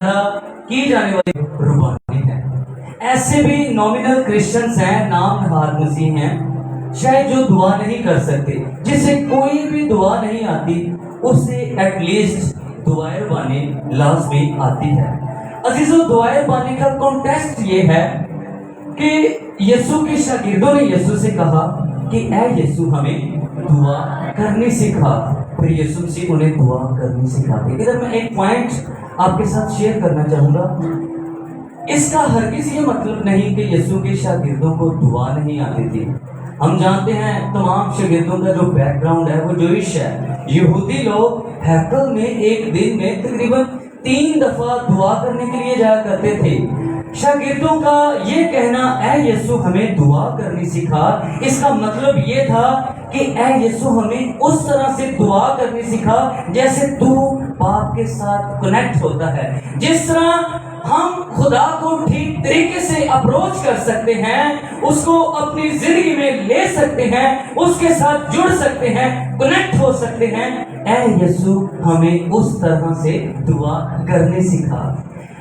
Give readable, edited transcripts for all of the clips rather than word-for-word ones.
کی جانے والی روحانی ہے۔ ایسے بھی نامنل کرسچنز ہیں، نام نہاد مسیح ہیں، شاید جو دعا نہیں کر سکتے، جسے کوئی بھی دعا نہیں آتی، اسے ایٹ لیسٹ دعائے ربانی لازمی آتی ہے۔ عزیزو، دعائے ربانی کا کانٹیکسٹ یہ ہے کہ یسوع کے شاگردوں نے یسوع سے کہا کہ اے یسوع ہمیں دعا کرنی سکھا، پھر یسوع مسیح انہیں دعا کرنی سکھاتے۔ ادھر میں ایک پوائنٹ آپ کے ساتھ شیئر کرنا چاہوں گا۔ اس کا ہرگز یہ مطلب نہیں کہ یسوع کے شاگردوں کو دعا نہیں آتی تھی۔ ہم جانتے ہیں تمام شاگردوں کا جو بیک گراؤنڈ ہے وہ جوئش ہے۔ یہودی لوگ ہیکل میں ایک دن میں تقریباً 3 دفعہ دعا کرنے کے لیے جایا کرتے تھے۔ شاگردوں کا یہ کہنا اے یسوع ہمیں دعا کرنی سکھا، اس کا مطلب یہ تھا کہ اے یسوع ہمیں اس طرح سے دعا کرنی سکھا جیسے تو باپ کے ساتھ کنیکٹ ہوتا ہے، جس طرح ہم خدا کو ٹھیک طریقے سے اپروچ کر سکتے ہیں، اس کو اپنی زندگی میں لے سکتے ہیں، اس کے ساتھ جڑ سکتے ہیں، کنیکٹ ہو سکتے ہیں۔ اے یسوع ہمیں اس طرح سے دعا کرنے سکھا۔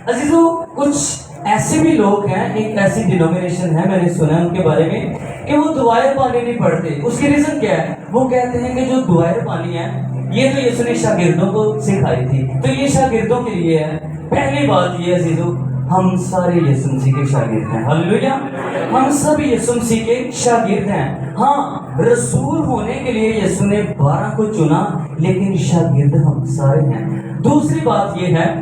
عزیزو، کچھ ایسے بھی لوگ ہیں، ایک ایسی ڈینومینیشن ہے، میں نے سنا ان کے بارے میں کہ وہ دعائے ربانی نہیں پڑھتے۔ اس کی ریزن کیا ہے؟ وہ کہتے ہیں کہ جو دعائے ربانی ہے یہ تو یسوع نے شاگردوں کو سکھائی تھی، تو یہ شاگردوں کے لیے ہے۔ پہلی بات یہ عزیزو، ہم سارے یسوع مسیح کے شاگرد ہیں۔ ہلیلویا، ہم سب یسوع مسیح کے شاگرد ہیں۔ ہاں، رسول ہونے کے لیے یسوع نے 12 کو چنا، لیکن شاگرد ہم سارے ہیں۔ دوسری بات یہ ہے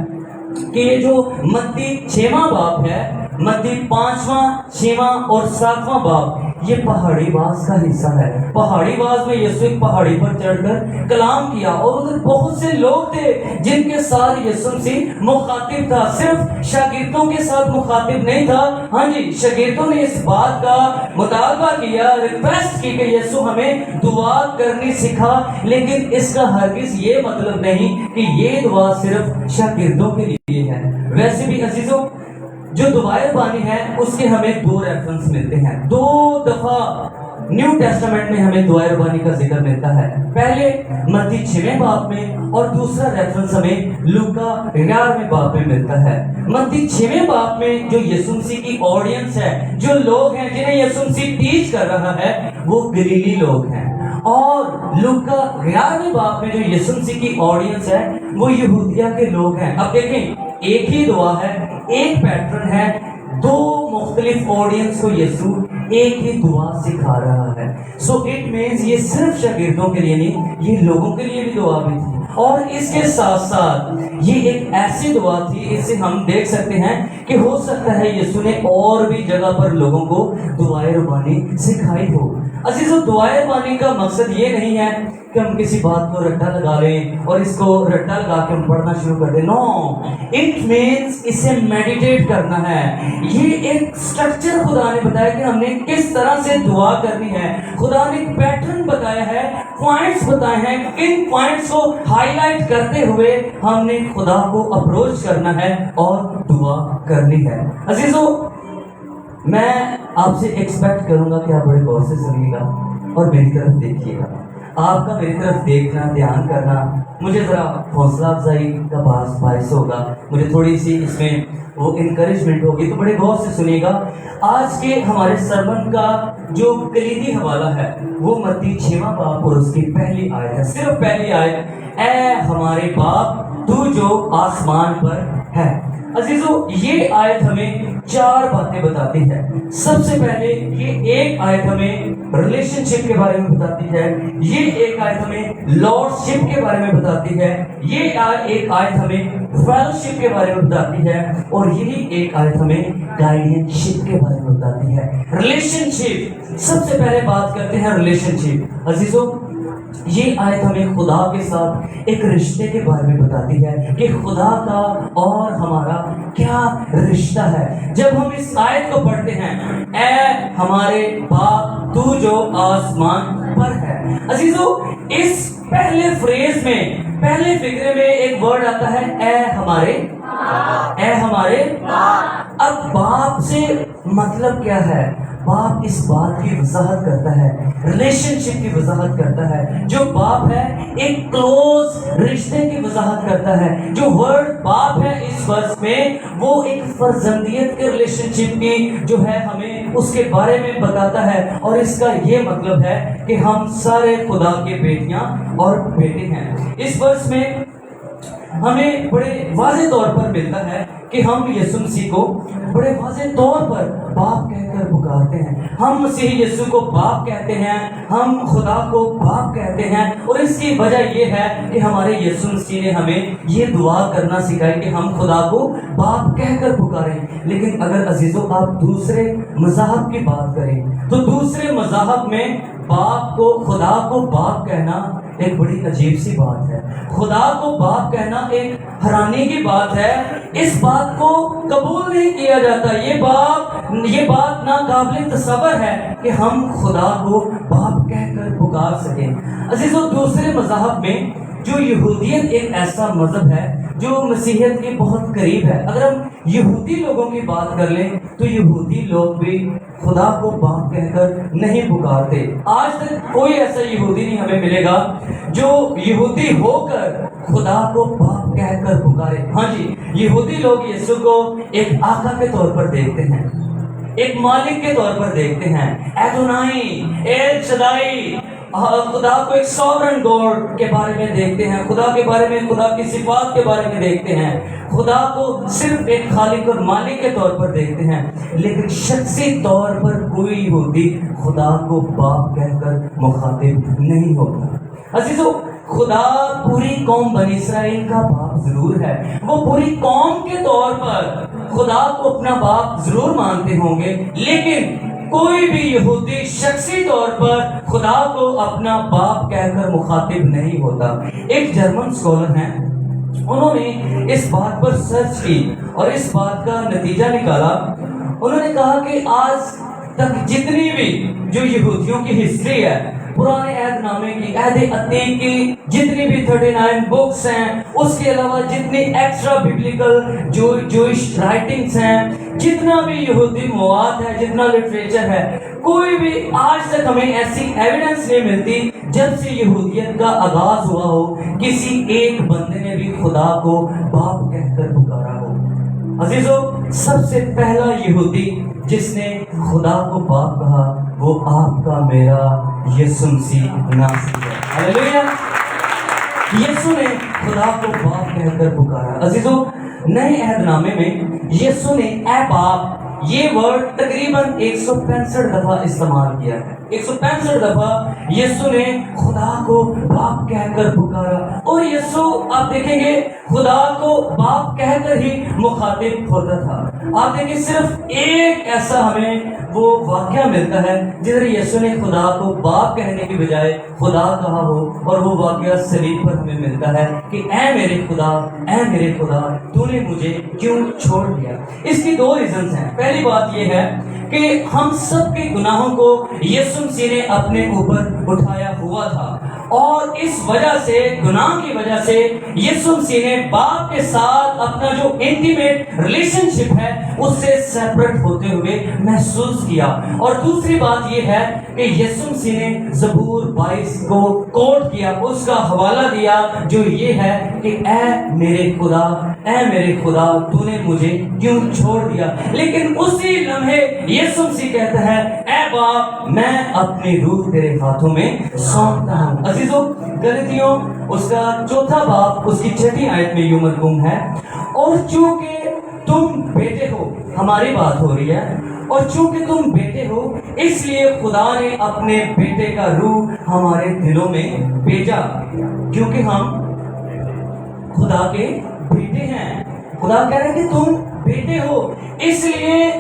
کہ یہ جو متی 6واں باب ہے، متی 5واں 6واں اور 7واں باب، یہ پہاڑی باز کا حصہ ہے۔ پہاڑی باز میں یسوع ایک پہاڑی پر چڑھ کر کلام کیا، اور ادھر بہت سے لوگ تھے جن کے ساتھ یسوع مسیح مخاطب تھا، صرف شاگردوں کے ساتھ مخاطب نہیں تھا۔ ہاں جی، شاگردوں نے اس بات کا مطالبہ کیا، ریکویسٹ کی کہ یسوع ہمیں دعا کرنی سکھا، لیکن اس کا ہرگز یہ مطلب نہیں کہ یہ دعا صرف شاگردوں کے لیے ہے۔ ویسے بھی عزیزوں، جو دعائے ربانی ہے اس کے ہمیں 2 ریفرنس ملتے ہیں۔ 2 دفعہ نیو ٹیسٹمنٹ میں ہمیں دعائے ربانی کا ذکر ملتا ہے، پہلے متی 6ویں باب میں، اور دوسرا ریفرنس ہمیں لوکا 11ویں باب میں ملتا ہے۔ متی 6ویں باب میں جو یسوع مسیح کی آڈینس ہے، جو لوگ ہیں جنہیں یسوع مسیح ٹیچ کر رہا ہے، وہ گلیلی لوگ ہیں، اور لوکا 11ویں باب میں جو یسوع مسیح کی آڈینس ہے وہ یہودیہ کے لوگ ہیں۔ اب دیکھیں، ایک ہی دعا ہے، ایک پیٹرن ہے، 2 مختلف آڈینس کو یسوع ایک ہی دعا سکھا رہا ہے۔ سو اٹ مینز یہ صرف شاگردوں کے لیے نہیں، یہ لوگوں کے لیے بھی دعا بھی تھی، اور اس کے ساتھ ساتھ یہ ایک ایسی دعا تھی، اس سے ہم دیکھ سکتے ہیں کہ ہو سکتا ہے یسوع نے اور بھی جگہ پر لوگوں کو دعائے ربانی سکھائی ہو۔ عزیزو، دعائے ربانی کا مقصد یہ نہیں ہے کہ ہم کسی بات کو رٹا لگا لیں اور اس کو رٹا لگا کے ہم پڑھنا شروع کر دیں۔ نو، اٹ مینس اسے میڈیٹیٹ کرنا ہے۔ یہ ایک سٹرکچر خدا نے بتایا کہ ہم نے کس طرح سے دعا کرنی ہے۔ خدا نے ایک پیٹرن بتایا ہے، پوائنٹس بتائے ہیں، کن پوائنٹس کو ہائی لائٹ کرتے ہوئے ہم نے خدا کو اپروچ کرنا ہے اور دعا کرنی ہے۔ عزیزو، میں آپ سے ایکسپیکٹ کروں گا کہ آپ بڑے غور سے سنیے گا اور میری طرف دیکھیے گا۔ آپ کا میری طرف دیکھنا، دھیان کرنا مجھے ذرا حوصلہ افزائی کا باعث ہوگا، مجھے تھوڑی سی اس میں وہ انکریجمنٹ ہوگی، تو بڑے غور سے سنیے گا۔ آج کے ہمارے سرمن کا جو کلیدی حوالہ ہے وہ متی 6واں باب اور اس کی پہلی آیت ہے، صرف پہلی آیت، اے ہمارے باپ تو جو آسمان پر ہے۔ عزیزو، یہ آیت ہمیں 4 باتیں بتاتی ہے۔ سب سے پہلے یہ ایک آیت ہمیں ریلیشن شپ کے بارے میں بتاتی ہے، یہ ایک آیت ہمیں لارڈ شپ کے بارے میں بتاتی ہے، یہ ایک آیت ہمیں فیلوشپ کے بارے میں بتاتی ہے، اور یہی ایک آیت ہمیں گائیڈین شپ کے بارے میں بتاتی ہے۔ ریلیشن شپ، سب سے پہلے بات کرتے ہیں ریلیشن شپ۔ عزیزو، یہ آیت ہمیں خدا کے ساتھ ایک رشتے کے بارے میں بتاتی ہے کہ خدا کا اور ہمارا کیا رشتہ ہے۔ جب ہم اس آیت کو پڑھتے ہیں، اے ہمارے باپ تو جو آسمان پر ہے، عزیزو، اس پہلے فریز میں، پہلے فقرے میں ایک ورڈ آتا ہے، اے ہمارے باپ۔ اب باپ سے مطلب کیا ہے؟ باپ اس بات کی وضاحت کرتا ہے، ریلیشن شپ کی وضاحت کرتا ہے۔ جو باپ ہے ایک کلوز رشتے کی وضاحت کرتا ہے۔ جو ورڈ باپ ہے اس ورس میں وہ ایک فرزندیت کے ریلیشن شپ کی جو ہے ہمیں اس کے بارے میں بتاتا ہے، اور اس کا یہ مطلب ہے کہ ہم سارے خدا کے بیٹیاں اور بیٹے ہیں۔ اس ورس میں ہمیں بڑے واضح طور پر ملتا ہے کہ ہم یسوع مسیح کو بڑے واضح طور پر باپ کہہ کر پکارتے ہیں۔ ہم مسیح یسوع کو باپ کہتے ہیں، ہم خدا کو باپ کہتے ہیں، اور اس کی وجہ یہ ہے کہ ہمارے یسوع مسیح نے ہمیں یہ دعا کرنا سکھائی کہ ہم خدا کو باپ کہہ کر پکاریں۔ لیکن اگر عزیزوں آپ دوسرے مذاہب کی بات کریں تو دوسرے مذاہب میں باپ کو، خدا کو باپ کہنا ایک بڑی عجیب سی بات ہے۔ خدا کو باپ کہنا ایک حیرانی کی بات ہے، اس بات کو قبول نہیں کیا جاتا۔ یہ بات ناقابل تصور ہے کہ ہم خدا کو باپ کہہ کر پکار سکیں۔ عزیزوں دوسرے مذاہب میں جو یہودیت ایک ایسا مذہب ہے جو مسیحیت کے بہت قریب ہے۔ اگر ہم یہودی لوگوں کی بات کر لیں تو یہودی لوگ بھی خدا کو باپ کہہ کر نہیں پکارتے۔ آج تک کوئی ایسا یہودی نہیں ہمیں ملے گا جو یہودی ہو کر خدا کو باپ کہہ کر پکارے۔ ہاں جی، یہودی لوگ یسوع کو ایک آقا کے طور پر دیکھتے ہیں، ایک مالک کے طور پر دیکھتے ہیں، ایڈونائی، ایل شدائی، خدا کو ایک سوورن گاڈ کے بارے میں دیکھتے ہیں، خدا کے بارے میں، خدا کی صفات کے بارے میں دیکھتے ہیں، خدا کو صرف ایک خالق اور مالک کے طور پر دیکھتے ہیں۔ لیکن شخصی طور پر کوئی یہودی خدا کو باپ کہہ کر مخاطب نہیں ہوتا۔ عزیزو خدا پوری قوم بنی اسرائیل کا باپ ضرور ہے، وہ پوری قوم کے طور پر خدا کو اپنا باپ ضرور مانتے ہوں گے، لیکن کوئی بھی یہودی شخصی طور پر خدا کو اپنا باپ کہہ کر مخاطب نہیں ہوتا۔ ایک جرمن اسکالر ہیں، انہوں نے اس بات پر سرچ کی اور اس بات کا نتیجہ نکالا۔ انہوں نے کہا کہ آج تک جتنی بھی جو یہودیوں کی ہسٹری ہے، پرانے عہد نامے کی، عہد عتیق کی جتنی بھی 39 بکس ہیں، اس کے علاوہ جتنی ایکسٹرا بیبلیکل جوئش رائٹنگز ہیں، جتنا بھی یہودی مواد ہے، جتنا لٹریچر ہے، کوئی بھی آج تک ہمیں ایسی ایویڈنس نہیں ملتی جب سے یہودیت کا آغاز ہوا ہو کسی ایک بندے نے بھی خدا کو باپ کہہ کر پکارا ہو۔ عزیزو سب سے پہلا یہودی جس نے خدا کو باپ کہا وہ آپ کا میرا یسوع مسیح ناصری ہے۔ ہاللیلویا! یسوع نے خدا کو باپ کہہ کر پکارا۔ عزیزو نئے عہد نامے میں یسوع نے اے باپ یہ ورڈ تقریباً 165 دفعہ استعمال کیا ہے۔ 165 دفعہ یسوع نے خدا کو باپ کہہ کر پکارا، اور یسوع آپ دیکھیں گے خدا کو باپ کہہ کر ہی مخاطب ہوتا تھا۔ آپ دیکھیں صرف ایک ایسا ہمیں وہ واقعہ ملتا ہے جدھر یسوع نے خدا کو باپ کہنے کی بجائے خدا کہا ہو، اور وہ واقعہ صلیب پر ہمیں ملتا ہے کہ اے میرے خدا تو نے مجھے کیوں چھوڑ دیا۔ اس کی دو ریزنز ہیں۔ پہلی بات یہ ہے کہ ہم سب کے گناہوں کو یسوع مسیح نے اپنے اوپر اٹھایا ہوا تھا، اور اس وجہ سے، گناہ کی وجہ سے یسوع مسیح نے باپ کے ساتھ اپنا جو انٹیمیٹ ریلیشن شپ ہے اس سے سیپریٹ ہوتے ہوئے محسوس کیا۔ اور دوسری بات یہ ہے کہ یسوع مسیح نے زبور 22 کو کوٹ کیا، اس کا حوالہ دیا جو یہ ہے کہ اے میرے خدا تو نے مجھے کیوں چھوڑ دیا۔ لیکن اسی لمحے یسوع مسیح کہتا ہے اے باپ میں اپنی روح تیرے ہاتھوں میں سونپتا ہوں۔ عزیزو گلتیوں اس کا 4 باب اس کی 6 آیت میں یوں مرقوم ہے، اور چونکہ تم بیٹے ہو، ہماری بات ہو رہی ہے، اور چونکہ تم بیٹے ہو اس لیے خدا نے اپنے بیٹے کا روح ہمارے دلوں میں بھیجا، کیونکہ ہم خدا کے بیٹے ہیں۔ خدا کہہ رہے ہیں کہ تم بیٹے ہو، اس لیے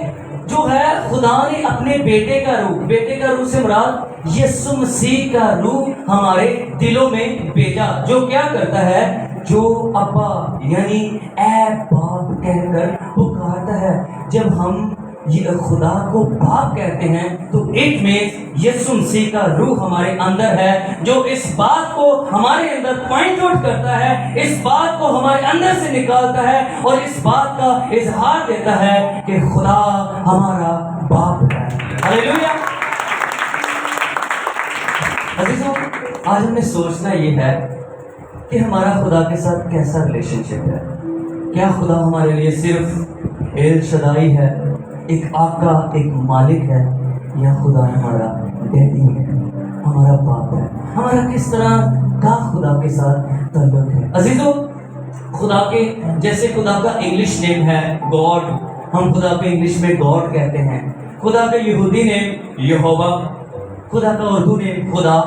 جو ہے خدا نے اپنے بیٹے کا روح سے مراد یسوع مسیح کا روح ہمارے دلوں میں بھیجا، جو کیا کرتا ہے، جو ابا یعنی اے باپ کہہ کر پکارتا ہے۔ جب ہم یہ خدا کو باپ کہتے ہیں تو ایک میں یسوع مسیح کا روح ہمارے اندر ہے جو اس بات کو ہمارے اندر پوائنٹ آؤٹ کرتا ہے، اس بات کو ہمارے اندر سے نکالتا ہے اور اس بات کا اظہار دیتا ہے کہ خدا ہمارا باپ ہے۔ ہلیلویا۔ عزیزوں، آج ہمیں سوچنا یہ ہے کہ ہمارا خدا کے ساتھ کیسا ریلیشن شپ ہے۔ کیا خدا ہمارے لیے صرف ایل شدائی ہے، ایک آقا، ایک مالک ہے، یا خدا ہمارا ڈیڈی ہے، ہمارا باپ ہے؟ ہمارا کس طرح کا خدا کے ساتھ تعلق ہے؟ عزیزوں، خدا کے جیسے خدا کا انگلش نیم ہے گاڈ، ہم خدا کو انگلش میں گاڈ کہتے ہیں۔ خدا کا یہودی نیم یہوہ، خدا کا اردو نیم خدا۔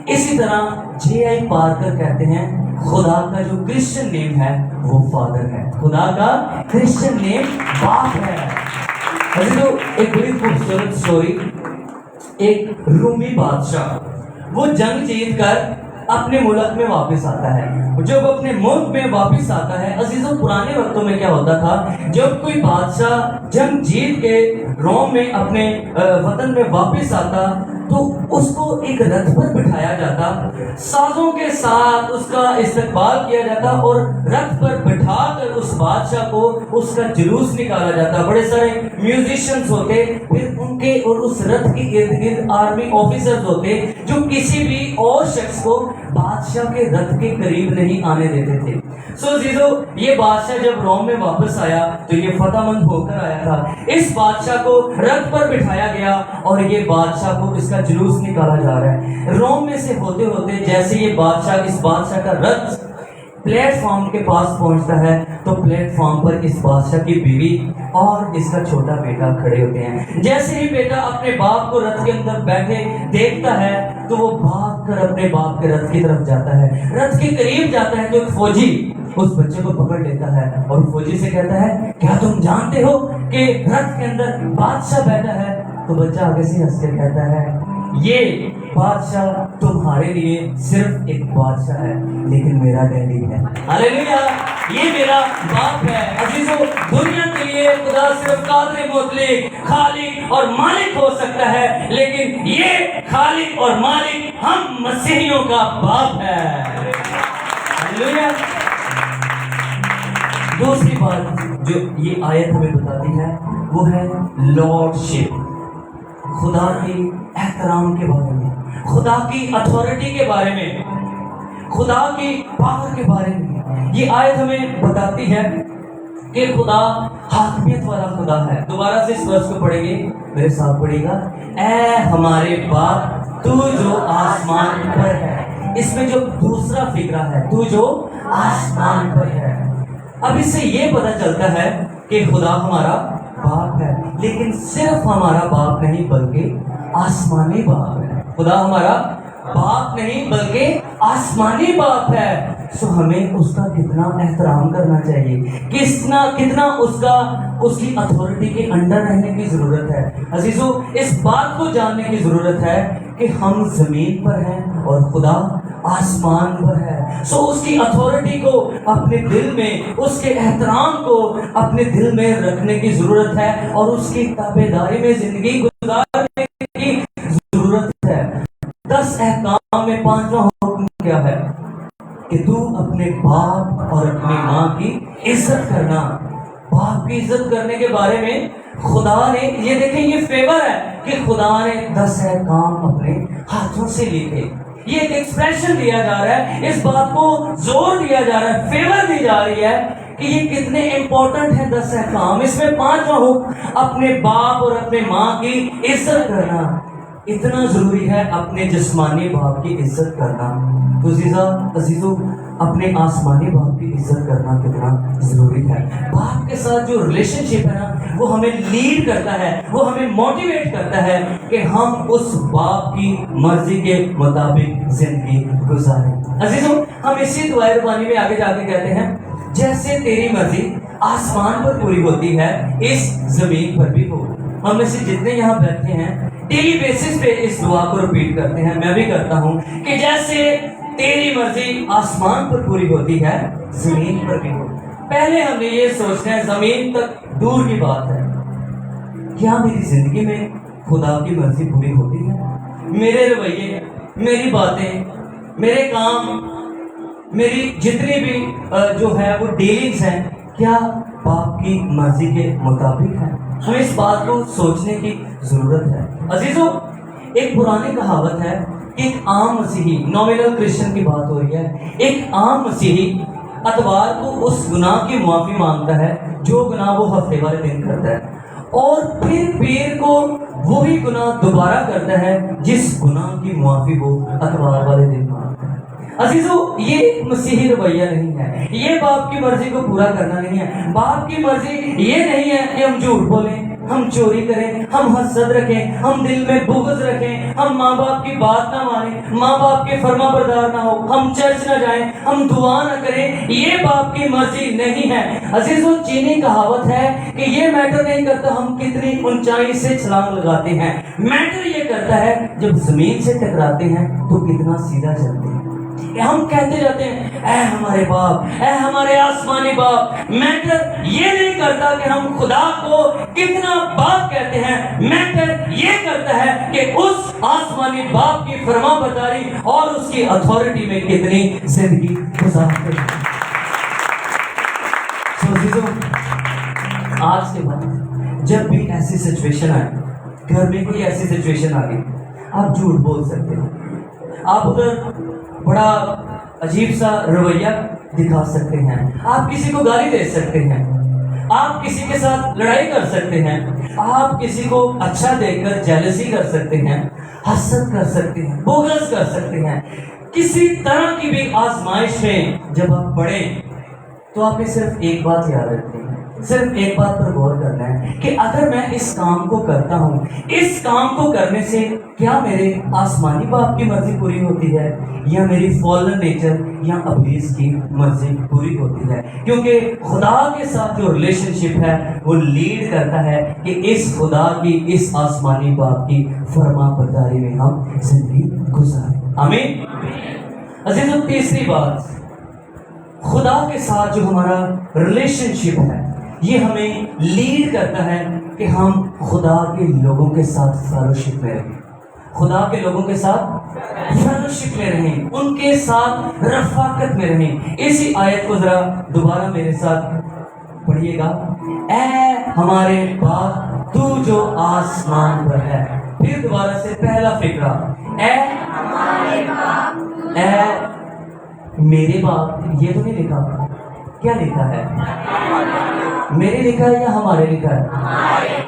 اسی طرح جے آئی پارکر کہتے ہیں خدا کا جو کرسچن نیم ہے وہ فادر ہے، خدا کا کرسچن نیم باپ ہے۔ عزیزو، ایک بڑی خوبصورت سٹوری، ایک رومی بادشاہ وہ جنگ جیت کر اپنے ملک میں واپس آتا ہے۔ جب اپنے ملک میں واپس آتا ہے، عزیزوں پرانے وقتوں میں کیا ہوتا تھا، جب کوئی بادشاہ جنگ جیت کے روم میں اپنے وطن میں واپس آتا تو اس کو ایک رتھ پر بٹھایا جاتا، سازوں کے ساتھ اس کا استقبال کیا جاتا اور رتھ پر بٹھا کر اس بادشاہ کو اس کا جلوس نکالا جاتا۔ بڑے سارے میوزیشنز ہوتے، پھر ان کے اور اس رتھ کے ارد گرد آرمی آفیسرز ہوتے جو کسی بھی اور شخص کو بادشاہ کے رتھ کے قریب نہیں آنے دیتے تھے۔ سو عزیزو، یہ بادشاہ جب روم میں واپس آیا تو یہ فتح مند ہو کر آیا تھا۔ اس بادشاہ کو رتھ پر بٹھایا گیا اور یہ بادشاہ کو اس کا جلوس نکالا جا رہا ہے۔ روم میں سے ہوتے ہوتے جیسے یہ بادشاہ، اس بادشاہ کا رتھ پلیٹ فارم کے پاس پہنچتا ہے تو پلیٹ فارم پر اس بادشاہ کی بیوی اور اس کا چھوٹا بیٹا کھڑے ہوتے ہیں۔ جیسے ہی بیٹا اپنے باپ کو رتھ کے اندر بیٹھے دیکھتا ہے تو وہ بھاگ کر اپنے باپ کے رتھ کی طرف جاتا ہے، رتھ کے قریب جاتا ہے تو ایک فوجی اس بچے کو پکڑ لیتا ہے اور فوجی سے کہتا ہے کیا تم جانتے ہو کہ رتھ کے اندر بادشاہ بیٹھا ہے؟ تو بچہ آگے سے ہنس کے کہتا ہے یہ بادشاہ تمہارے لیے صرف ایک بادشاہ ہے لیکن میرا ڈیڈی ہے۔ ہلیلویا، یہ میرا باپ ہے۔ عزیزو، دنیا کے لیے خدا صرف قادر مطلق، خالق اور مالک ہو سکتا ہے، لیکن یہ خالق اور مالک ہم مسیحیوں کا باپ ہے۔ ہلیلویا۔ دوسری بات جو یہ آیت ہمیں بتاتی ہے وہ ہے لارڈشپ، خدا کی احترام کے بارے میں، خدا کی اتھارٹی کے بارے میں، خدا کی پاور کے بارے میں۔ یہ آیت ہمیں بتاتی ہے کہ خدا حاکمیت والا خدا ہے۔ دوبارہ سے اس ورس کو پڑھیں گے، میرے ساتھ پڑھے گا، اے ہمارے باپ تو جو آسمان پر ہے۔ اس میں جو دوسرا فقرہ ہے، تو جو آسمان پر ہے۔ اب اس سے یہ پتہ چلتا ہے کہ خدا ہمارا باپ ہے، لیکن صرف ہمارا باپ نہیں بلکہ آسمانی باپ ہے۔ خدا ہمارا باپ نہیں بلکہ آسمانی باپ ہے۔ سو ہمیں اس کا کتنا احترام کرنا چاہیے، کتنا اس کی اتھارٹی کے انڈر رہنے کی ضرورت ہے۔ عزیزو، اس بات کو جاننے کی ضرورت ہے کہ ہم زمین پر ہیں اور خدا آسمان پر ہے۔ سو اس کی اتھارٹی کو اپنے دل میں، اس کے احترام کو اپنے دل میں رکھنے کی ضرورت ہے اور اس کی تابعداری میں زندگی گزارنے کی ضرورت ہے۔ 10 احکام میں 5واں حکم کیا ہے کہ تو اپنے باپ اور اپنی ماں کی عزت کرنا۔ باپ کی عزت کرنے کے بارے میں خدا نے، یہ دیکھیں یہ فیور ہے کہ خدا نے 10 احکام اپنے ہاتھوں سے لکھے۔ یہ ایک ایکسپریشن دیا جا رہا ہے، اس بات کو زور دیا جا رہا ہے، فیور دی جا رہی ہے کہ یہ کتنے امپورٹنٹ ہیں 10 احکام۔ اس میں 5واں حکم اپنے باپ اور اپنے ماں کی عزت کرنا۔ اتنا ضروری ہے اپنے جسمانی باپ کی عزت کرنا، تو عزیزو اپنے آسمانی باپ کی عزت کرنا کتنا ضروری ہے۔ باپ کے ساتھ جو ریلیشن شپ ہے نا، وہ ہمیں لیڈ کرتا ہے، وہ ہمیں موٹیویٹ کرتا ہے کہ ہم اس باپ کی مرضی کے مطابق زندگی گزاریں۔ عزیزو، ہم اسی دعائے ربانی میں آگے جا کے کہتے ہیں جیسے تیری مرضی آسمان پر پوری ہوتی ہے اس زمین پر بھی ہو۔ ہم میں سے جتنے یہاں بیٹھے ہیں ڈیلی بیسس پہ اس دعا کو ریپیٹ کرتے ہیں، میں بھی کرتا ہوں کہ جیسے تیری مرضی آسمان پر پوری ہوتی ہے زمین پر بھی ہو۔ پہلے ہمیں یہ سوچنا ہے، زمین تک دور کی بات ہے، کیا میری زندگی میں خدا کی مرضی پوری ہوتی ہے؟ میرے رویے، میری باتیں، میرے کام، میری جتنی بھی جو ہے وہ ڈیلنگز ہیں، کیا باپ کی مرضی کے مطابق ہے؟ ہمیں اس بات کو سوچنے کی ضرورت ہے۔ عزیزو، ایک پرانی کہاوت ہے کہ ایک عام مسیحی، نومینل کرسچن کی بات ہو رہی ہے، ایک عام مسیحی اتوار کو اس گناہ کی معافی مانگتا ہے جو گناہ وہ ہفتے والے دن کرتا ہے، اور پھر پیر کو وہی گناہ دوبارہ کرتا ہے جس گناہ کی معافی وہ اتوار والے دن مانگتا ہے۔ عزیزو، یہ مسیحی رویہ نہیں ہے، یہ باپ کی مرضی کو پورا کرنا نہیں ہے۔ باپ کی مرضی یہ نہیں ہے کہ ہم جھوٹ بولیں، ہم چوری کریں، ہم حسد رکھیں، ہم دل میں بغض رکھیں، ہم ماں باپ کی بات نہ مانیں، ماں باپ کے فرما بردار نہ ہو، ہم چرچ نہ جائیں، ہم دعا نہ کریں، یہ باپ کی مرضی نہیں ہے۔ عزیزو، چینی کہاوت ہے کہ یہ میٹر نہیں کرتا ہم کتنی اونچائی سے چھلانگ لگاتے ہیں، میٹر یہ کرتا ہے جب زمین سے ٹکراتے ہیں تو کتنا سیدھا چلتے ہیں۔ ہم کہتے جاتے ہیں اے ہمارے باپ، اے ہمارے آسمانی باپ، میٹر یہ نہیں کرتا کہ ہم خدا کو کتنا باپ کہتے ہیں، میٹر یہ کرتا ہے کہ اس آسمانی باپ کی فرما برداری اور اس کی اتھارٹی میں کتنی زندگی گزارتے ہیں۔ آج کے بعد جب بھی ایسی سچویشن آئے، گھر میں کوئی ایسی سچویشن آ گئی، آپ جھوٹ بول سکتے ہیں، آپ ادھر بڑا عجیب سا رویہ دکھا سکتے ہیں، آپ کسی کو گالی دے سکتے ہیں، آپ کسی کے ساتھ لڑائی کر سکتے ہیں، آپ کسی کو اچھا دیکھ کر جیلسی کر سکتے ہیں، حسد کر سکتے ہیں، بغض کر سکتے ہیں۔ کسی طرح کی بھی آزمائش میں جب آپ پڑھیں تو آپ نے صرف ایک بات یاد رکھنی ہے، صرف ایک بات پر غور کرنا ہے کہ اگر میں اس کام کو کرتا ہوں، اس کام کو کرنے سے کیا میرے آسمانی باپ کی مرضی پوری ہوتی ہے یا میری فالن نیچر یا ابلیس کی مرضی پوری ہوتی ہے؟ کیونکہ خدا کے ساتھ جو ریلیشن شپ ہے وہ لیڈ کرتا ہے کہ اس خدا کی، اس آسمانی باپ کی فرما برداری میں ہم زندگی گزاریں۔ آمین۔ عزیزو، تیسری بات، خدا کے ساتھ جو ہمارا ریلیشن شپ ہے یہ ہمیں لیڈ کرتا ہے کہ ہم خدا کے لوگوں کے ساتھ فیلوشپ میں رہیں، خدا کے لوگوں کے ساتھ فیلوشپ میں رہیں، ان کے ساتھ رفاقت میں رہیں۔ اسی آیت کو ذرا دوبارہ میرے ساتھ پڑھیے گا۔ اے ہمارے باپ تو جو آسمان پر ہے، پھر دوبارہ سے پہلا فقرہ، اے ہمارے باپ، اے میرے باپ، یہ تو نہیں لکھا، کیا لکھا ہے؟ میرے لکھا ہے یا ہمارے لکھا ہے؟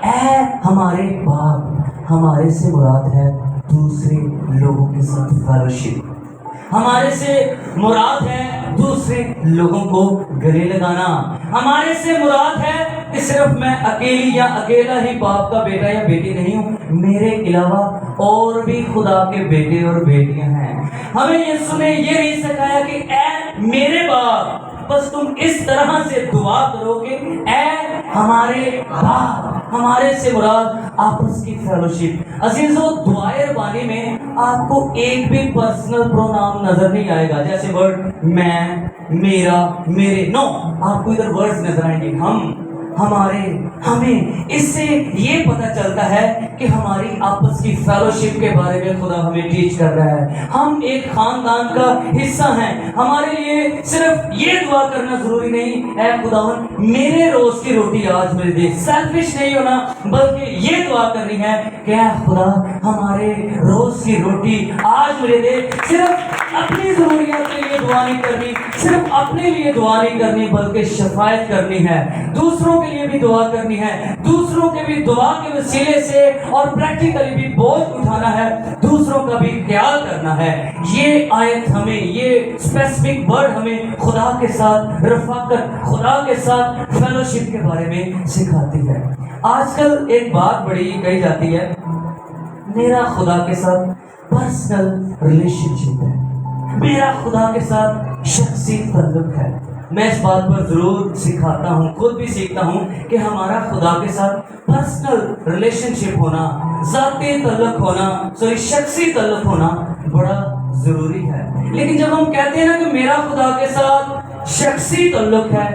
اے ہمارے باپ، ہمارے سے مراد ہے دوسرے لوگوں کے ساتھ فیلوشپ، ہمارے سے مراد ہے دوسرے لوگوں کو گلے لگانا، ہمارے سے مراد ہے کہ صرف میں اکیلی یا اکیلا ہی باپ کا بیٹا یا بیٹی نہیں ہوں، میرے علاوہ اور بھی خدا کے بیٹے اور بیٹیاں ہیں۔ ہمیں یسوع نے یہ نہیں سکھایا کہ اے میرے باپ، بس تم اس طرح سے دعا کرو کہ اے ہمارے باپ، ہمارے سے مراد آپس کی فیلوشپ۔ عزیزو، دعائے ربانی میں آپ کو ایک بھی پرسنل پرونام نظر نہیں آئے گا، جیسے ورڈ میں، میرا، میرے، نو، آپ کو ادھر ورڈز نظر آئیں گے، ہم، ہمارے، ہمیں۔ اس سے یہ پتہ چلتا ہے کہ ہماری آپس کی فیلوشپ کے بارے میں خدا ہمیں ٹیچ کر رہا ہے۔ ہم ایک خاندان کا حصہ ہیں، ہمارے لیے صرف یہ دعا کرنا ضروری نہیں، اے خداوند میرے روز کی روٹی آج مجھے دے، سیلفش نہیں ہونا، بلکہ یہ دعا کرنی ہے کہ اے خدا ہمارے روز کی روٹی آج مجھے دے۔ صرف اپنی ضروریات کے لیے دعا نہیں کرنی، صرف اپنے لیے دعا نہیں کرنی، بلکہ شفاعت کرنی ہے، دوسروں کے لیے بھی دعا کرنی ہے، دوسروں کے بھی دعا کے وسیلے سے اور پریکٹیکلی بھی بوجھ اٹھانا ہے، دوسروں کا بھی خیال کرنا ہے۔ یہ آیت ہمیں، یہ اسپیسیفک ورڈ ہمیں خدا کے ساتھ رفاقت، خدا کے ساتھ فیلوشپ کے بارے میں سکھاتی ہے۔ آج کل ایک بات بڑی کہی جاتی ہے، میرا خدا کے ساتھ پرسنل ریلیشن شپ ہے، میرا خدا کے ساتھ شخصی تعلق ہے۔ میں اس بات پر ضرور سکھاتا ہوں، خود بھی سیکھتا ہوں کہ ہمارا خدا کے ساتھ پرسنل ریلیشن شپ ہونا، ذاتی تعلق ہونا، شخصی تعلق ہونا بڑا ضروری ہے۔ لیکن جب ہم کہتے ہیں نا کہ میرا خدا کے ساتھ شخصی تعلق ہے،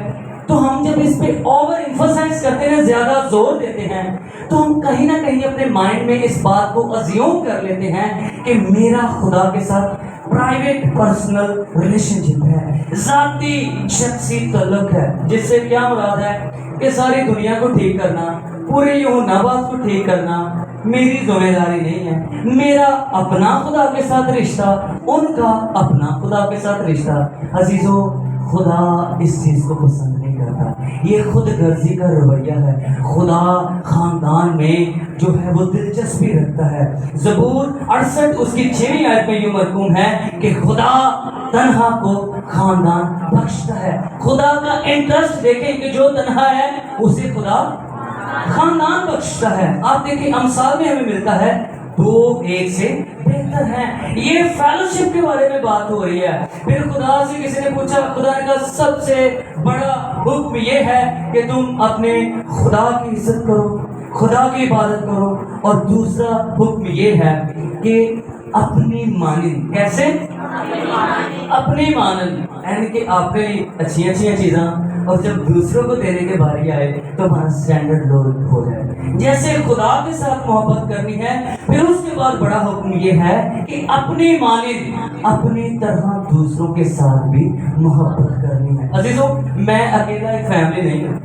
تو ہم جب اس پہ اوور ایمفسائز کرتے ہیں، زیادہ زور دیتے ہیں تو ہم کہیں نہ کہیں اپنے مائنڈ میں اس بات کو ازیوم کر لیتے ہیں کہ میرا خدا کے ساتھ پرائیویٹ پرسنل ریلیشن شپ ہے، ذاتی شخصی تعلق ہے، جس سے کیا مراد ہے کہ ساری دنیا کو ٹھیک کرنا، پورے یہودیت کو ٹھیک کرنا میری ذمہ داری نہیں ہے۔ میرا اپنا خدا کے ساتھ رشتہ، ان کا اپنا خدا کے ساتھ رشتہ۔ عزیزو، خدا اس چیز کو پسند نہیں کرتا، یہ خود غرضی کا رویہ ہے۔ خدا خاندان میں جو ہے وہ دلچسپی رکھتا ہے۔ زبور 68 اس کی 6ویں آیت میں یہ مرقوم ہے کہ خدا تنہا کو خاندان بخشتا ہے۔ خدا کا انٹرسٹ دیکھیں کہ جو تنہا ہے اسے خدا خاندان بخشتا ہے۔ آپ دیکھیں امثال میں ہمیں ملتا ہے 2 ایک سے بہتر ہیں۔ یہ فیلوشپ کے بارے میں بات ہو رہی ہے۔ پھر خدا سے کسی نے پوچھا، خدا نے کہا سب سے بڑا حکم یہ ہے کہ تم اپنے خدا کی عزت کرو، خدا کی عبادت کرو، اور دوسرا حکم یہ ہے کہ اپنی مانند، کیسے؟ اپنی مانند، یعنی کہ آپ کے اچھی چیزاں اور جب دوسروں کو دینے کے باری آئے تو ہمارا اسٹینڈرڈ لو ہو جائے۔ جیسے خدا کے ساتھ محبت کرنی ہے، پھر اس کے بعد بڑا حکم یہ ہے کہ اپنی مانند، اپنی طرح دوسروں کے ساتھ بھی محبت کرنی ہے۔ عزیزو، میں اکیلا ایک فیملی نہیں ہوں،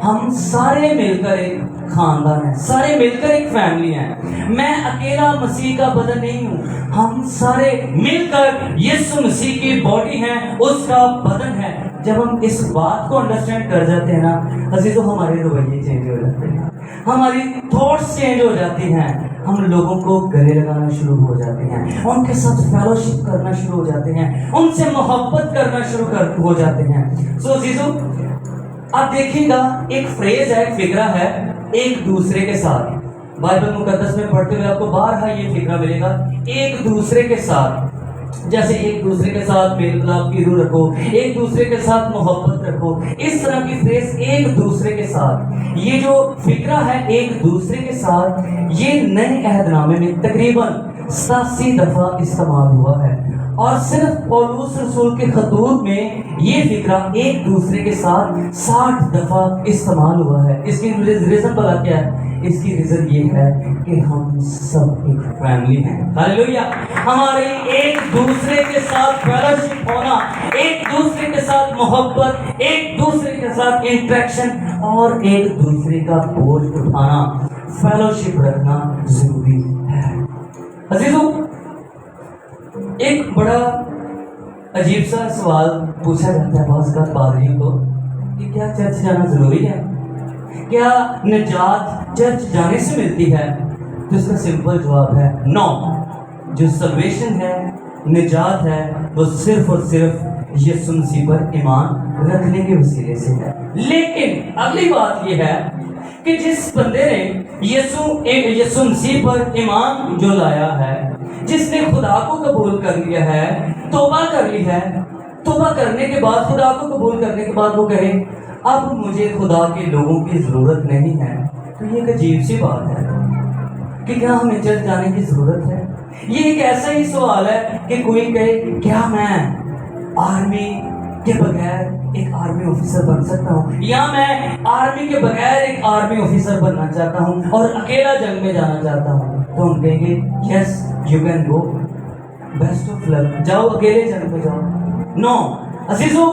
ہم سارے مل کر ایک خاندان ہیں، سارے مل کر ایک فیملی ہیں۔ میں اکیلا مسیح کا بدن نہیں ہوں، ہم سارے مل کر یسوع مسیح کی باڈی ہیں، اس کا بدن ہے۔ جب ہم اس بات کو انڈرسٹینڈ کر جاتے ہیں نا عزیزو، ہمارے رویے چینج ہو جاتے ہیں، ہماری تھاٹس چینج ہو جاتی ہیں، ہم لوگوں کو گلے لگانا شروع ہو جاتے ہیں، ان کے ساتھ فیلوشپ کرنا شروع ہو جاتے ہیں، ان سے محبت کرنا شروع ہو جاتے ہیں۔ سو عزیزو، آپ دیکھیں گا ایک فریز ہے، ایک فقرہ ہے، ایک دوسرے کے ساتھ۔ بائبل مقدس میں پڑھتے ہوئے آپ کو بارہا یہ فقرہ ملے گا، ایک دوسرے کے ساتھ۔ جیسے ایک دوسرے کے ساتھ میل ملاپ کی روح رکھو، ایک دوسرے کے ساتھ محبت رکھو، اس طرح کی فریز ایک دوسرے کے ساتھ۔ یہ جو فقرہ ہے ایک دوسرے کے ساتھ، یہ نئے عہد نامے میں تقریباً 87 دفعہ استعمال ہوا ہے، اور صرف پولس رسول کے خطوط میں یہ فقرہ ایک دوسرے کے ساتھ 60 دفعہ استعمال ہوا ہے۔ اس کی ریزن پتا کیا ہے؟ اس کی ریزن یہ ہے کہ ہم سب ایک فیملی ہیں۔ ہاللویا! ہمارے ایک دوسرے کے ساتھ فیلوشپ ہونا، ایک دوسرے کے ساتھ محبت، ایک دوسرے کے ساتھ انٹریکشن، اور ایک دوسرے کا بوجھ اٹھانا، فیلوشپ رکھنا ضروری ہے۔ عزیزو، ایک بڑا عجیب سا سوال پوچھا جاتا ہے بعض کا پادریوں کو کہ کیا چرچ جانا ضروری ہے؟ کیا نجات چرچ جانے سے ملتی ہے؟ تو اس کا سمپل جواب ہے نو۔ جو سلویشن ہے، نجات ہے، وہ صرف اور صرف یسوع مسیح پر ایمان رکھنے کے وسیلے سے ہے۔ لیکن اگلی بات یہ ہے کہ جس بندے نے یسوع مسیح پر ایمان جو لایا ہے، جس نے خدا کو قبول کر لیا ہے، توبہ کر لی ہے، توبہ کرنے کے بعد، خدا کو قبول کرنے کے بعد وہ کہے اب مجھے خدا کے لوگوں کی ضرورت نہیں ہے، تو یہ ایک عجیب سی بات ہے کہ کیا ہمیں چرچ جانے کی ضرورت ہے؟ یہ ایک ایسا ہی سوال ہے کہ کوئی کہے کیا میں آرمی کے بغیر ایک آرمی آفیسر بن سکتا ہوں، یا میں آرمی کے بغیر ایک آرمی آفیسر بننا چاہتا ہوں اور اکیلا جنگ میں جانا چاہتا ہوں؟ تو ہم کہیں گے yes you can go, best of luck, جاؤ اکیلے جنگ میں جاؤ۔ نو عزیزو،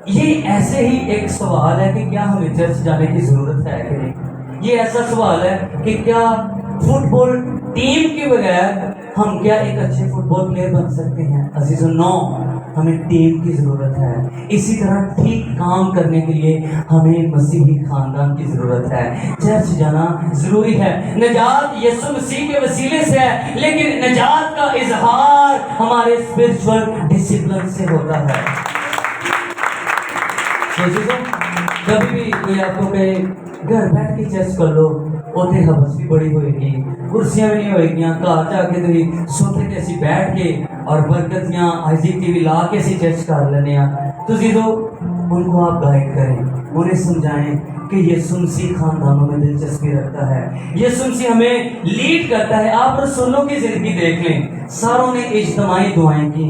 یہ ایسے ہی ایک سوال ہے کہ کیا ہمیں چرچ جانے کی ضرورت ہے کہ نہیں۔ یہ ایسا سوال ہے کہ کیا فٹ بال ٹیم کے بغیر ہم کیا ایک اچھے فٹ بال پلیئر بن سکتے ہیں؟ عزیزو، نو، ہمیں ٹیم کی ضرورت ہے۔ اسی طرح ٹھیک کام کرنے کے لیے ہمیں مسیحی خاندان کی ضرورت ہے۔ چرچ جانا ضروری ہے۔ نجات یسوع مسیح کے وسیلے سے ہے، لیکن نجات کا اظہار ہمارے اسپرچول ڈسپلن سے ہوتا ہے۔ کبھی بھی کوئی آپ کو کہے گھر بیٹھ کے چرچ کر لو، اوتے حبس بھی بڑی ہوئے گی، کرسیاں بھی نہیں ہوئے گی، گھر جا کے تھی سوتے تے اسی بیٹھ کے اور برکتیاں آئی جی ٹی وی لا کے اسی چرچ کر لینے، تو زیدو ان کو آپ گائیڈ کریں، انہیں سمجھائیں کہ یسوع خاندانوں میں دلچسپی رکھتا ہے، یسوع ہمیں لیڈ کرتا ہے۔ آپ رسولوں کی زندگی دیکھ لیں، ساروں نے اجتماعی دعائیں کی،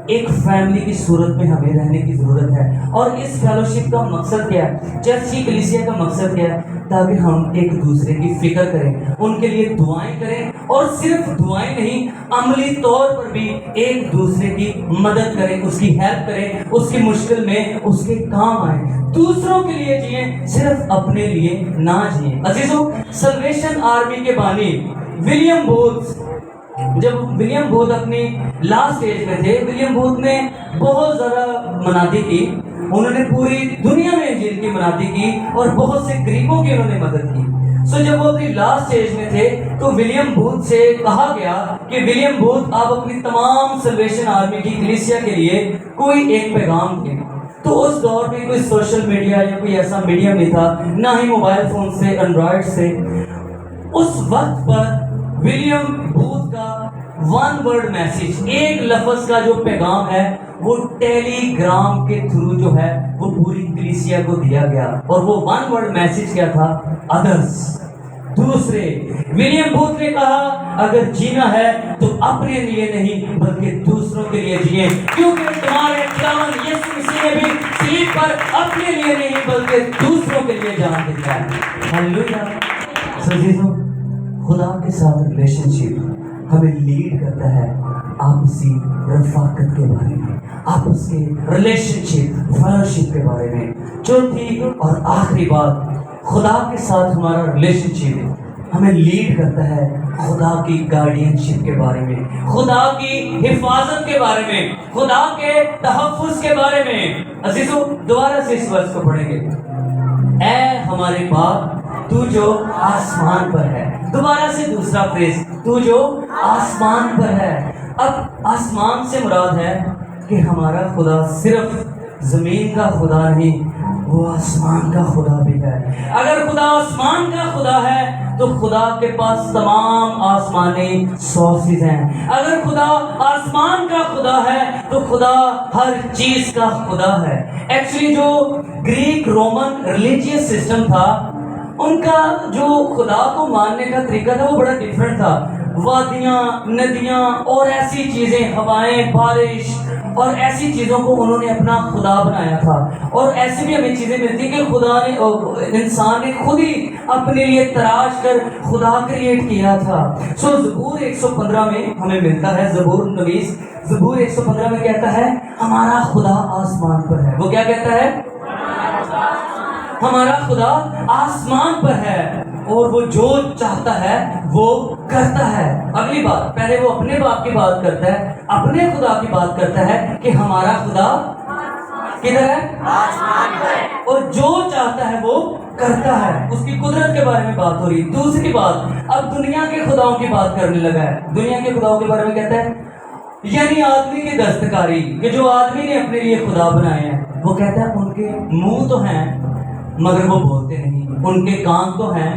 ایک فیملی کی صورت میں ہمیں رہنے کی ضرورت ہے۔ اور اس فیلوشپ کا مقصد کیا ہے؟ چرچ کی کلیسیا کا مقصد کیا ہے؟ تاکہ ہم ایک دوسرے کی فکر کریں، ان کے لیے دعائیں کریں، اور صرف دعائیں نہیں، عملی طور پر بھی ایک دوسرے کی مدد کریں، اس کی ہیلپ کریں، اس کی مشکل میں اس کے کام آئیں، دوسروں کے لیے جئیں، صرف اپنے لیے نہ جئیں۔ عزیزو، سلویشن آرمی کے بانی ولیم بوتھ، جب ولیم بوتھ اپنی لاسٹ ایج میں تھے، ولیم بوتھ نے بہت زیادہ منادی کی، انہوں نے پوری دنیا میں انجیل کی منادی کی اور بہت سے غریبوں کی انہوں نے مدد کی۔ جب وہ اپنی لاسٹ ایج میں تھے تو ولیم بوتھ سے کہا گیا کہ ولیم بوتھ آپ اپنی تمام سلویشن آرمی کی کلیسیا کے لیے کوئی ایک پیغام دیں۔ تو اس دور میں کوئی سوشل میڈیا یا کوئی ایسا میڈیم نہیں تھا، نہ ہی موبائل فون سے، اینڈرائڈ سے۔ اس وقت پر ولیم بوتھ کا ون ورڈ میسج، ایک لفظ کا جو پیغام ہے، وہ ٹیلی گرام کے تھرو جو ہے وہ پوری کلیسیا کو دیا گیا، اور وہ ون ورڈ میسج کیا تھا؟ ادرس، دوسرے۔ ولیم بوتھ نے کہا اگر جینا ہے تو اپنے لیے نہیں بلکہ دوسروں کے لیے جیے، کیونکہ تمہارے خداوند یسوع مسیح نے بھی صلیب پر اپنے لیے نہیں بلکہ دوسروں کے لیے جان دیا ہے۔ ہاللیلویا۔ عزیزو، خدا کے ساتھ ریلیشن شپ ہمیں لیڈ کرتا ہے آپسی رفاقت کے بارے میں، آپس کے ریلیشن شپ، فیلوشپ کے بارے میں۔ چوتھی اور آخری بات، خدا کے ساتھ ہمارا ریلیشن شپ ہمیں لیڈ کرتا ہے خدا کی گارڈین شپ کے بارے میں، خدا کی حفاظت کے بارے میں، خدا کے تحفظ کے بارے میں۔ عزیزو، دوبارہ سے اس ورس کو پڑھیں گے۔ اے ہمارے باپ تو جو آسمان پر ہے، دوبارہ سے دوسرا فریز، تو جو آسمان پر ہے۔ اب آسمان سے مراد ہے کہ ہمارا خدا صرف زمین کا خدا نہیں، وہ آسمان کا خدا بھی ہے۔ اگر خدا آسمان کا خدا ہے تو خدا کے پاس تمام آسمانی سورسز ہیں۔ اگر خدا آسمان کا خدا ہے تو خدا ہر چیز کا خدا ہے۔ ایکچولی جو گریک رومن ریلیجیس سسٹم تھا، ان کا جو خدا کو ماننے کا طریقہ تھا وہ بڑا ڈیفرنٹ تھا۔ وادیاں، ندیاں اور ایسی چیزیں، ہوائیں، بارش اور ایسی چیزوں کو انہوں نے اپنا خدا بنایا تھا۔ اور ایسی بھی ہمیں چیزیں ملتی کہ خدا نے، انسان نے خود ہی اپنے لیے تراش کر خدا کریٹ کیا تھا۔ زبور 115 میں ہمیں ملتا ہے، زبور نویس زبور 115 میں کہتا ہے ہمارا خدا آسمان پر ہے۔ وہ کیا کہتا ہے؟ ہمارا خدا آسمان پر ہے اور وہ جو چاہتا ہے وہ کرتا ہے۔ اگلی بات، پہلے وہ اپنے باپ کی بات کرتا ہے، اپنے خدا کی بات کرتا ہے کہ ہمارا خدا کدھر ہے؟ آسمان پر ہے، اور جو چاہتا ہے وہ کرتا ہے۔ اس کی قدرت کے بارے میں بات ہو رہی ہے۔ دوسری بات، اب دنیا کے خداؤں کی بات کرنے لگا ہے۔ دنیا کے خداؤں کے بارے میں کہتا ہے یعنی آدمی کی دستکاری، کہ جو آدمی نے اپنے لیے خدا بنائے ہیں، وہ کہتا ہے ان کے منہ تو ہیں مگر وہ بولتے نہیں، ان کے کان تو ہیں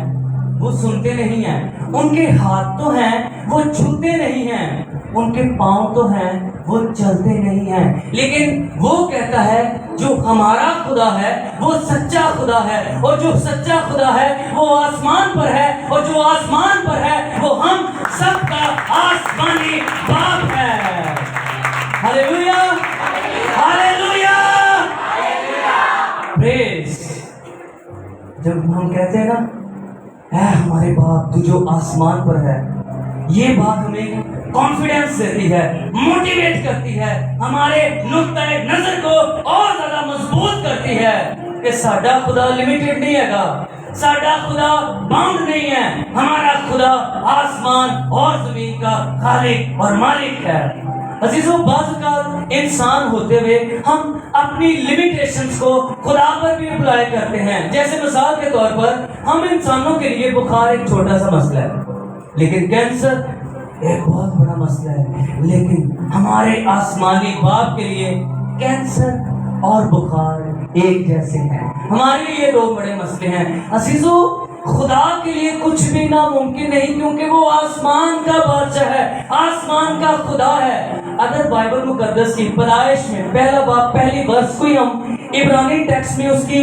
وہ سنتے نہیں ہیں، ان کے ہاتھ تو ہیں وہ چھوتے نہیں ہیں، ان کے پاؤں تو ہیں وہ چلتے نہیں ہیں، لیکن وہ کہتا ہے جو ہمارا خدا ہے وہ سچا خدا ہے، اور جو سچا خدا ہے وہ آسمان پر ہے، اور جو آسمان پر ہے وہ ہم سب کا آسمانی باپ ہے۔ ہاللیلویا، ہاللیلویا، پریز۔ جب ہم کہتے ہیں نا اے ہمارے باپ تو جو آسمان پر ہے، یہ بات ہمیں کانفیڈنس دیتی ہے، موٹیویٹ کرتی ہے، ہمارے نقطۂ نظر کو اور زیادہ مضبوط کرتی ہے کہ ساڈا خدا لمیٹڈ نہیں ہے گا، ساڈا خدا باؤنڈ نہیں ہے، ہمارا خدا آسمان اور زمین کا خالق اور مالک ہے۔ عزیزو، بعض اوقات انسان ہوتے ہوئے ہم اپنی لیمیٹیشنز کو خدا پر بھی اپلائی کرتے ہیں۔ جیسے مثال کے طور پر ہم انسانوں کے لیے بخار ایک چھوٹا سا مسئلہ ہے، لیکن کینسر ایک بہت بڑا مسئلہ ہے، لیکن ہمارے آسمانی باپ کے لیے کینسر اور بخار ایک جیسے ہیں، ہمارے لیے دو بڑے مسئلے ہیں۔ عزیزو، خدا کے لیے کچھ بھی ناممکن نہیں، کیونکہ وہ آسمان کا بادشاہ ہے، آسمان کا خدا ہے۔ اگر بائبل مقدس کی پیدائش میں پہلا باب پہلی ورس کو ہم عبرانی ٹیکسٹ میں اس کی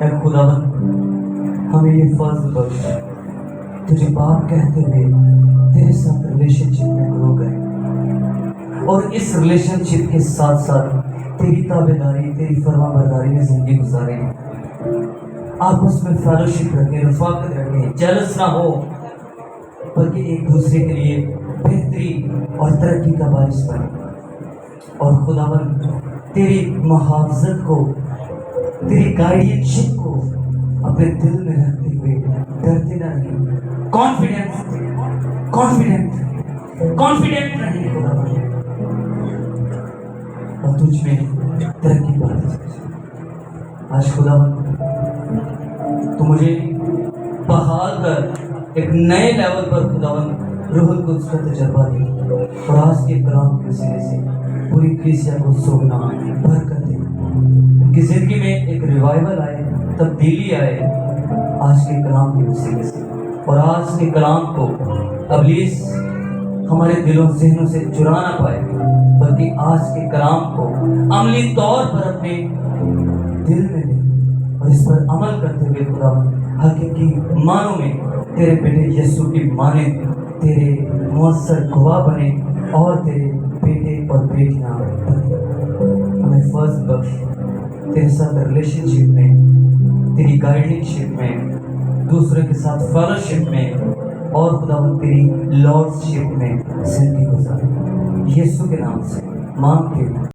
اے خداوند ہمیں یہ فضل بخش تجھے باپ کہتے ہوئے تیرے ساتھ ریلیشن شپ میں گرو کریں، اور اس ریلیشن شپ کے ساتھ ساتھ تیری تابعداری، تیری فرما برداری میں زندگی گزاریں، آپس میں فیلوشپ رکھیں، رفاقت رکھیں، جلس نہ ہو، بلکہ ایک دوسرے کے لیے بہتری اور ترقی کا باعث بنے۔ اور خداوند تیری محافظت کو، تیری گائیڈنشپ کو اپنے دل میں رکھتے ہوئے ڈرتے نہ رہیں، کانفیڈنٹ رہیں خداوند، اور تجھ میں ترقی پاتی جائے۔ آج خداوند تو مجھے بحال کر ایک نئے لیول پر خداوند روح القدس کا تجربہ دی، اور آج کے کلام کے وسیلے سے پوری کلیسیا کو سونا برکت دے، ان کی زندگی میں ایک ریوائول آئے، تبدیلی آئے آج کے کلام کے وسیلے سے، اور آج کے کلام کو ابلیس ہمارے دلوں ذہنوں سے چرا نہ پائے، بلکہ آج کے کلام کو عملی طور پر اپنے دل میں لے اور اس پر عمل کرتے ہوئے خداوند حقیقی معنوں میں تیرے بیٹے یسوع کی مانند تیرے مؤثر گواہ بنے، اور تیرے بیٹے اور بیٹیاں بنے۔ ہمیں فضل بخش تیرے ساتھ ریلیشن شپ میں، تیری گائیڈنگ شپ میں، دوسرے کے ساتھ فیلوشپ میں، اور خداوند تیری لارڈشپ میں زندگی گزارے۔ یسوع کے نام سے مانگتے ہیں۔